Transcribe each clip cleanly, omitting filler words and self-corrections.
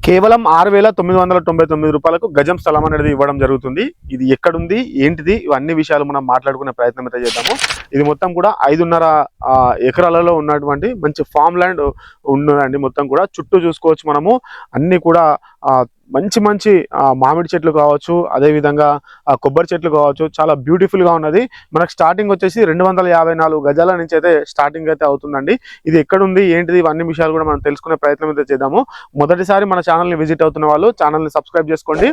కేవలం 6,999 రూపాయలకు గజం స్థలం అనేది ఇవ్వడం జరుగుతుంది. ఇది ఎక్కడుంది, ఏంటిది, ఇవన్నీ విషయాలు మనం మాట్లాడుకునే ప్రయత్నం అయితే చేద్దాము. ఇది మొత్తం కూడా 5.5 ఎకరాలలో ఉన్నటువంటి మంచి ఫామ్ ల్యాండ్ ఉన్నదండి. మొత్తం కూడా చుట్టూ చూసుకోవచ్చు మనము. అన్ని కూడా మంచి మంచి మామిడి చెట్లు కావచ్చు, అదేవిధంగా కొబ్బరి చెట్లు కావచ్చు, చాలా బ్యూటిఫుల్గా ఉన్నది. మనకు స్టార్టింగ్ వచ్చేసి 254 గజాల నుంచి అయితే స్టార్టింగ్ అయితే అవుతుందండి. ఇది ఎక్కడుంది, ఏంటిది, ఇవన్నీ విషయాలు కూడా మనం తెలుసుకునే ప్రయత్నం అయితే చేద్దాము. మొదటిసారి మన ఛానల్ని విజిట్ అవుతున్న వాళ్ళు ఛానల్ని సబ్స్క్రైబ్ చేసుకోండి,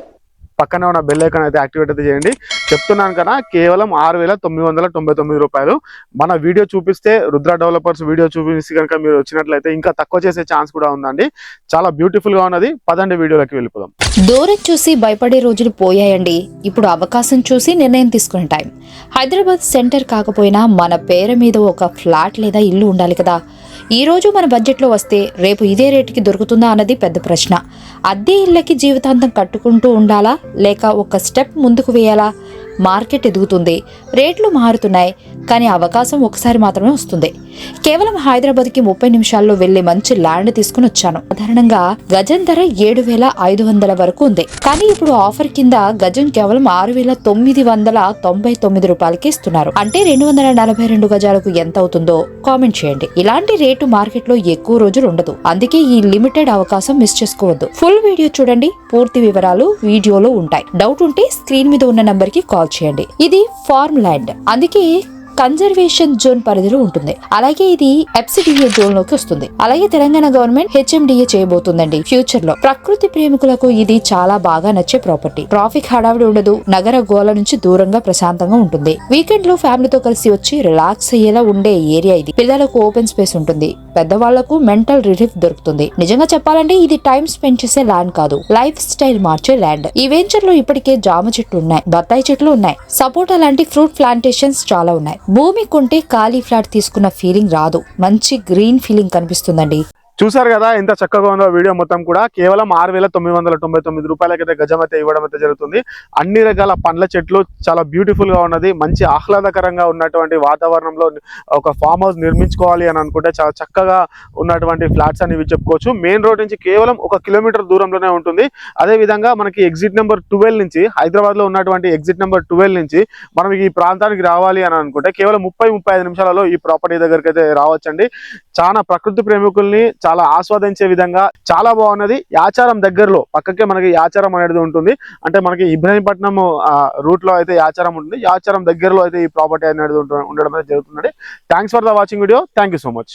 పక్కనే ఉన్న బెల్ ఐకాన్ అయితే యాక్టివేట్ అయితే చేయండి. చెప్తున్నాను కదా, కేవలం 6,999 రూపాయలు. మన వీడియో చూపిస్తే, రుద్ర డెవలపర్స్ వీడియో చూపిస్తే కనుక మీరు వచ్చినట్లయితే ఇంకా తక్కువ చేసే ఛాన్స్ కూడా ఉందండి. చాలా బ్యూటిఫుల్గా ఉన్నది. పదండి వీడియోలోకి వెళ్ళిపోదాం. దూరం చూసి భయపడే రోజులు పోయాయండి. ఇప్పుడు అవకాశం చూసి నిర్ణయం తీసుకునే టైం. హైదరాబాద్ సెంటర్ కాకపోయినా మన పేరు మీద ఒక ఫ్లాట్ లేదా ఇల్లు ఉండాలి కదా. ఈ రోజు మన బడ్జెట్లో వస్తే రేపు ఇదే రేటుకి దొరుకుతుందా అన్నది పెద్ద ప్రశ్న. అద్దె ఇళ్ళకి జీవితాంతం కట్టుకుంటూ ఉండాలా, లేక ఒక స్టెప్ ముందుకు వేయాలా? మార్కెట్ ఎదుగుతుంది, రేట్లు మారుతున్నాయి, కానీ అవకాశం ఒకసారి మాత్రమే వస్తుంది. కేవలం హైదరాబాద్కి 30 నిమిషాల్లో వెళ్లి మంచి ల్యాండ్ తీసుకుని వచ్చాను. సాధారణంగా గజం ధర 7,500 వరకు ఉంది, కానీ ఇప్పుడు ఆఫర్ కింద గజం కేవలం 6,999 రూపాయలకి ఇస్తున్నారు. అంటే 242 గజాలకు ఎంత అవుతుందో కామెంట్ చేయండి. ఇలాంటి రేటు మార్కెట్ లో ఎక్కువ రోజులు ఉండదు, అందుకే ఈ లిమిటెడ్ అవకాశం మిస్ చేసుకోవద్దు. ఫుల్ వీడియో చూడండి, పూర్తి వివరాలు వీడియోలో ఉంటాయి. డౌట్ ఉంటే స్క్రీన్ మీద ఉన్న నంబర్ కి కాల్ చేయండి. ఇది ఫార్మ్ ల్యాండ్, అందుకే కన్జర్వేషన్ జోన్ పరిధిలో ఉంటుంది. అలాగే ఇది ఎఫ్సిడిఏ జోన్ లోకి వస్తుంది. అలాగే తెలంగాణ గవర్నమెంట్ హెచ్ఎండిఏ చేయబోతుందండి ఫ్యూచర్ లో. ప్రకృతి ప్రేమికులకు ఇది చాలా బాగా నచ్చే ప్రాపర్టీ. ట్రాఫిక్ హడావిడి ఉండదు, నగర గోల నుంచి దూరంగా ప్రశాంతంగా ఉంటుంది. వీకెండ్ లో ఫ్యామిలీతో కలిసి వచ్చి రిలాక్స్ అయ్యేలా ఉండే ఏరియా ఇది. పిల్లలకు ఓపెన్ స్పేస్ ఉంటుంది, పెద్దవాళ్లకు మెంటల్ రిలీఫ్ దొరుకుతుంది. నిజంగా చెప్పాలంటే ఇది టైం స్పెండ్ చేసే ల్యాండ్ కాదు, లైఫ్ స్టైల్ మార్చే ల్యాండ్. ఈ వెంచర్ లో ఇప్పటికే జామ చెట్లు ఉన్నాయి, బత్తాయి చెట్లు ఉన్నాయి, సపోటా లాంటి ఫ్రూట్ ప్లాంటేషన్స్ చాలా ఉన్నాయి. భూమి కొంటే ఖాళీ ఫ్లాట్ తీసుకున్న ఫీలింగ్ రాదు, మంచి గ్రీన్ ఫీలింగ్ కనిపిస్తుందండి. చూసారు కదా ఎంత చక్కగా ఉందో వీడియో మొత్తం కూడా. కేవలం 6,999 రూపాయలకైతే గజం అయితే ఇవ్వడం అయితే జరుగుతుంది. అన్ని రకాల పండ్ల చెట్లు, చాలా బ్యూటిఫుల్ గా ఉన్నది. మంచి ఆహ్లాదకరంగా ఉన్నటువంటి వాతావరణంలో ఒక ఫామ్ హౌస్ నిర్మించుకోవాలి అని అనుకుంటే చాలా చక్కగా ఉన్నటువంటి ఫ్లాట్స్ అనేవి చెప్పుకోవచ్చు. మెయిన్ రోడ్ నుంచి కేవలం 1 కిలోమీటర్ దూరంలోనే ఉంటుంది. అదే విధంగా మనకి ఎగ్జిట్ నెంబర్ 12 నుంచి, హైదరాబాద్ లో ఉన్నటువంటి ఎగ్జిట్ నెంబర్ 12 నుంచి మనం ఈ ప్రాంతానికి రావాలి అని అనుకుంటే కేవలం 30-35 నిమిషాలలో ఈ ప్రాపర్టీ దగ్గరికి అయితే రావచ్చండి. చాలా ప్రకృతి ప్రేమికుల్ని చాలా ఆస్వాదించే విధంగా చాలా బాగున్నది. యాచారం దగ్గరలో పక్కకే మనకి యాచారం అనేది ఉంటుంది. అంటే మనకి ఇబ్రహీంపట్నం రూట్ లో అయితే యాచారం ఉంటుంది. యాచారం దగ్గరలో అయితే ఈ ప్రాపర్టీ అనేది ఉండడం అయితే జరుగుతుంది. Thanks for the watching video. Thank you so much.